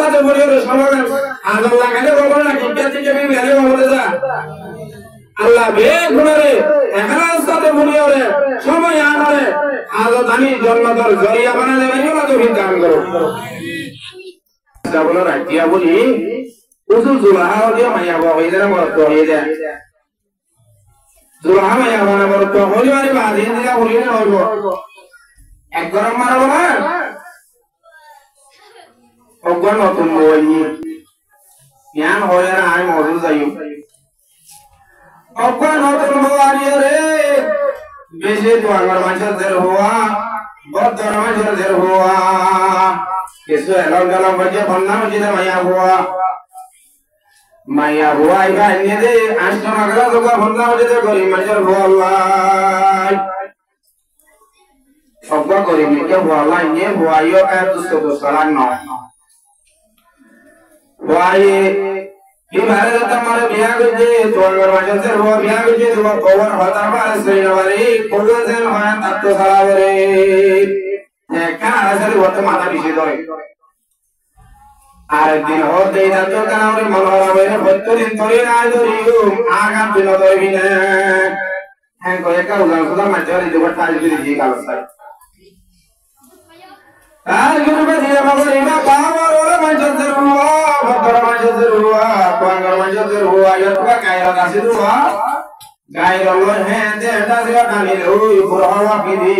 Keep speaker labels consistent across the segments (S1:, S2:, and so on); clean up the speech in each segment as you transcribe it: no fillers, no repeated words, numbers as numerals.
S1: সাথে বলিও সমাজ আল্লাহ লাগালে বলবো না কিটা থেকে আমি বেরে বলতে যা আল্লাহ বে গুণরে এখানে সাথে বলিও রে সময় আনারে আজ আমি জন্মদর জরিয়া বানালে না তো দান করো আমিন বলো রাখিয়া বলি উজু জুলাহা দিয়া মাইয়া হইলে না মরত হইলে জুলাহা মাইয়া বানা মরত হইলে মানে বাদিন দিয়া হইলে হইব এক গরম মারবো না অজ্ঞান নতুন বই জ্ঞান হয়ে না আমি মজুর যাই অজ্ঞান নতুন বইয়া রে বেশি তোমার মানুষের হওয়া বদ্ধর মানুষের হওয়া কিছু এলাম গেলাম বাজে বন্যা মসজিদে মাইয়া হওয়া এবার এনে দে আসতো না গেল তোকে বন্যা মসজিদে করি মানুষের হওয়া সব্বা করি মিকে হওয়া নিয়ে হওয়াইও এক দুষ্ট দুষ্টলার নয় হওয়াই এবারে তোমার বিয়া করছে তোমার মানুষের হওয়া বিয়া করছে তোমার কবর হতার পারে শ্রীনবারে কোজন হয় তার তো সালাবরে একা আসলে বর্তমান মাথা পিছিয়ে ধরে আরেকদিন হতে যাচ্ছ কেন আমার মনোহরা বলে 72 দিন ধরে না ধরিও আগাম দিন ধরবি না হ্যাঁ কয়েকটা উদাহরণ সুদা মাঝে দেবার তাজ করে দিয়ে কাল সাই আর গুরুবে দিয়ে মগর ইমা বাবার ওরা মানুষের রুয়া ভদ্র মানুষের রুয়া কোয়াঙ্গর মানুষের রুয়া ইয়া কায়রা দাসি রুয়া গায়রা লো হ্যাঁ দেটা দেয়া কানি ওই পুরহা পিদি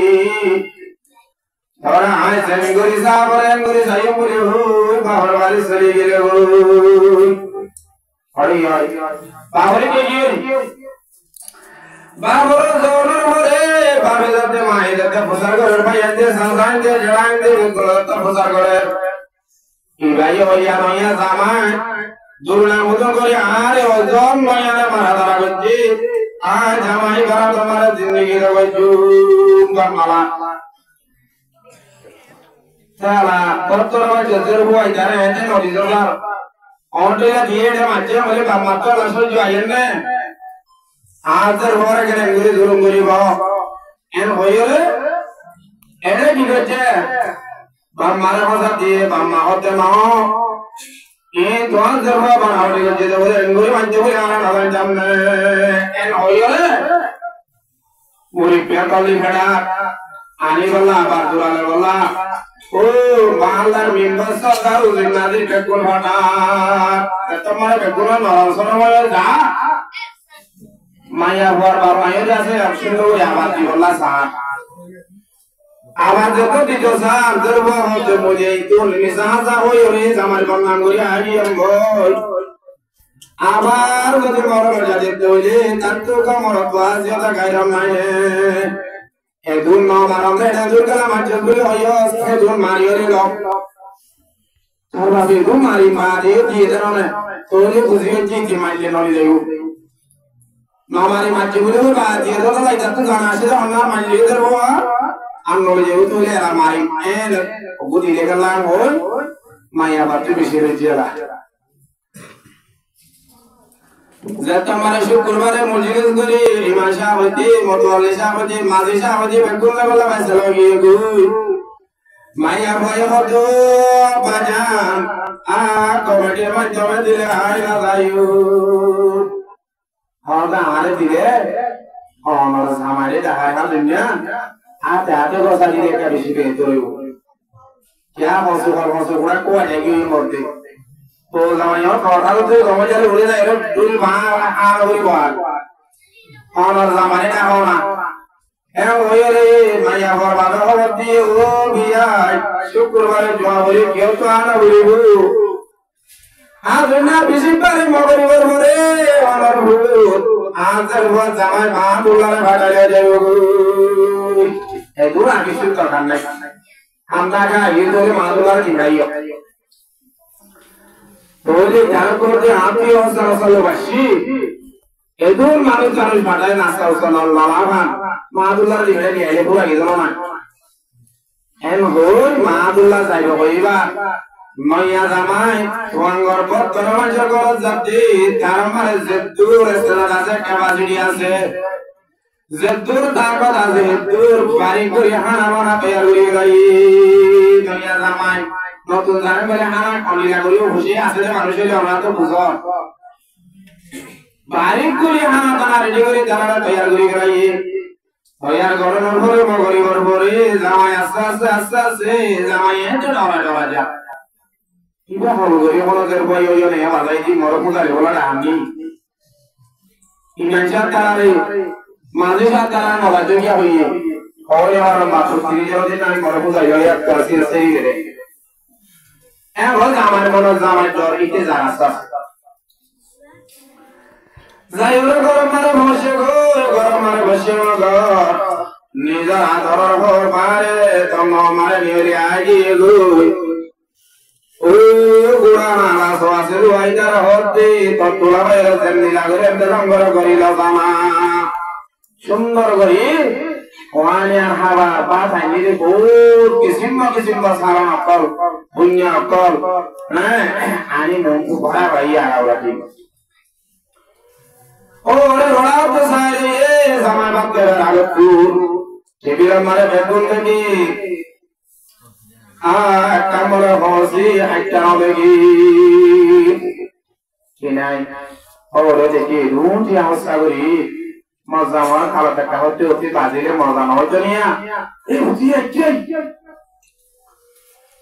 S1: और आए सेंगुरी साहब और एंगुरी साइयों पूरी हुई बाहर वाली सली गिरे हुई अड़ी आई बाहर के गिर बाहर जोर होरे बाबे दते माई दते फुसर करे भाई अंदे संसार के जड़ांग दे गलत फुसर करे इबाई होया नया सामान दुर्ना मुदन करे आरे ओजन नया ने मारा दारा बच्ची आज हमारी घर तुम्हारे जिंदगी रे वजूम करनाला साला बर्तन में जजर हुआ इधर है ने नोटिस होगा ऑटो या दिए ने माचे मुझे बामातो लसो जो आये ने आजर हो रहा है गुरी दुरुम गुरी बाव इन होयो रे ऐसे बिगड़े बामारे को साथ दिए बामा होते ना ये द्वार जरूर बनाओ लेकिन जैसे वो गुरी माचे वो यार नालन जामने इन होयो रे गुरी प्यार काली खड़ा आने वाला बारदुरा वाला ओ मालदार मेंबर सरदार उजिनादी बेकुल हटा तुम्हारे बेकुल नरसना वाला जा माया हुआ बाबायो जैसे अक्षर को यावाती वाला सा आवाज तो दिजो सा अंदर वो होते मुझे तो निसासा हो योरे समाज बंगांगुरी आजी अंगोल आवार को तो मोर मजा देते हो जे तत्व का मोर बाज ज्यादा गायरम नहीं है एदुन ना मारम रे एदुन कला माचल गुले होयो एदुन मारियो रे लो तार बाबे एदुन मारी मारे दिए देनो ने तोरे बुझियो जी की माइले नली जायो ना मारी माचे गुले हो बा दिए दो लाई तक गाना से अन्ना माइले इधर हो अन्नो ले जायो तोले रा मारी ए बुद्धि ले गला हो माया बात बिसेरे जिला जत्ता मारे शुक्रवारे मुजिलिस गरी इमाम शाहवती मोतवाली शाहवती माजी शाहवती बेकुल वाला फैसला किए गुई माया भाई हो तो बाजान आ कमेटी में जमे दिले आए ना जायो और ना आने दिले और हमारे हमारे दहाई ना दुनिया आते आते को सारी देखा बिशी के तो क्या मौसू पूरा को आएगी मरते तो जमायो कौड़ा तो जमायो उड़े ना ये दूर बाहर आ रही बात और जमाने ना होना है वो ये माया और बाबा होती है वो बिया शुक्रवार जुआवरी क्यों तो आना बुरी बु आज ना बिसी पर मगरी वर मरे और बु आज वो जमाय मां दुलारे भाटा ले जायो ए दूर आके शुरू कर करने हम ना का ये तो मां दुलारे की भाई तो ये ध्यान को दे आपकी और सरसल बशी एदुर मानु चारुल भाटाय नास्ता उसका नाम लालाभान मादुल्ला दिखले नहीं है पूरा इधर ना एम होय मादुल्ला जाइबो कइबा नया जामाय वंगर पर तरमान जगत जाती तार मारे जद्दूर रेस्टोरेंट আছে ক্যাপাসিটি আছে जद्दूर ताकत আছে जद्दूर বাড়ি করে হানা বানা তৈরি করে গাই নয়া জামাই নতুন জানে বলে হানা কলিলা করিও খুশি আছে যে মানুষের আমরা তো বুঝন বারিক করি হানা দানা রেডি করে দানা তৈরি করি গরাই তৈরি করানোর পরে মগরিবর পরে জামাই আস্তে আস্তে আস্তে আস্তে জামাই এত ডরা ডরা যা কিবা হল গরি হলদের বই ওই নে বাজাই দি মর পূজারে বলা ডানি ইমানজার তারে মাঝে সাতারা নবাজ গিয়া হইয়ে ওরে আর মাত্র 30 দিন আমি মর পূজায় যাই এক কাছে সেই রে এখন আমার মনে জামাই জ্বর ইতে জানাসা যাই ওরে গরম মারে বসে গো নিজের আদর ঘর মারে তম মারে নিয়ে আগিয়ে গো ও গুড়া মালা সোয়াসে রুয়াইদার হতে ততুলা বাইরে তেমনি লাগরে এমনি রঙ্গর করিল জামা সুন্দর করি ওয়ানিয়ার হাবা পাঠাই নিরে বহুত কিসিম সারা অকল পুণ্য অকল হ্যাঁ আনি মনকু ভরা ভাইয়া আওয়াটি ওরে রোড়াও তো সারে এ জামা বাক্যের আগতু টেবিল মারে বেগুন থেকে একটা মনে হসি একটা হবে কি নাই ওরে দেখি রুটি অবস্থা করি মজা আমার খাবার টাকা হতে হতে বাজিলে মজা না হইতো নিয়া এই হতি একই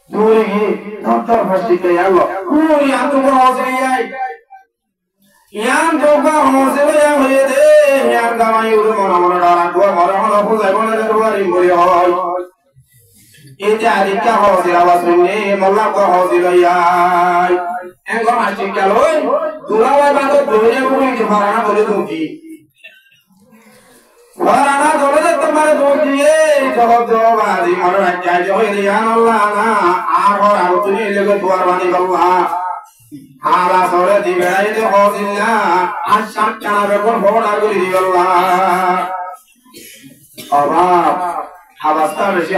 S1: দূরে গিয়ে ডক্টর ফাস্টিকে আলো ওই এত বড় হসে যাই ইয়ান তোকা হসে লয়া হয়ে দে ইয়ান দামাই উড়ে মনে মনে ডরা দুয়া মরে হলো পূজায় বলে দুয়ারি মরি হয় এতে আদিকা হসে আওয়াজ শুনে মোল্লা কো হসে লয়াই এঙ্গো মাস্টিকা লই দুলাওয়াই বাতো দৌড়ে মুড়ি ফারানা বলে দুকি ফারানা দৌড়ে তোমার দুকিয়ে জবাব জবাদি মরে রাখাই হই রিয়ান আল্লাহ না আর তুমি লেগে দুয়ার বানি আল্লাহ আলা সরে দিবেইতে হসিল্লা আর সাত কানাবে কোন বড়া করি আল্লাহ অভাব অবস্থা বেশি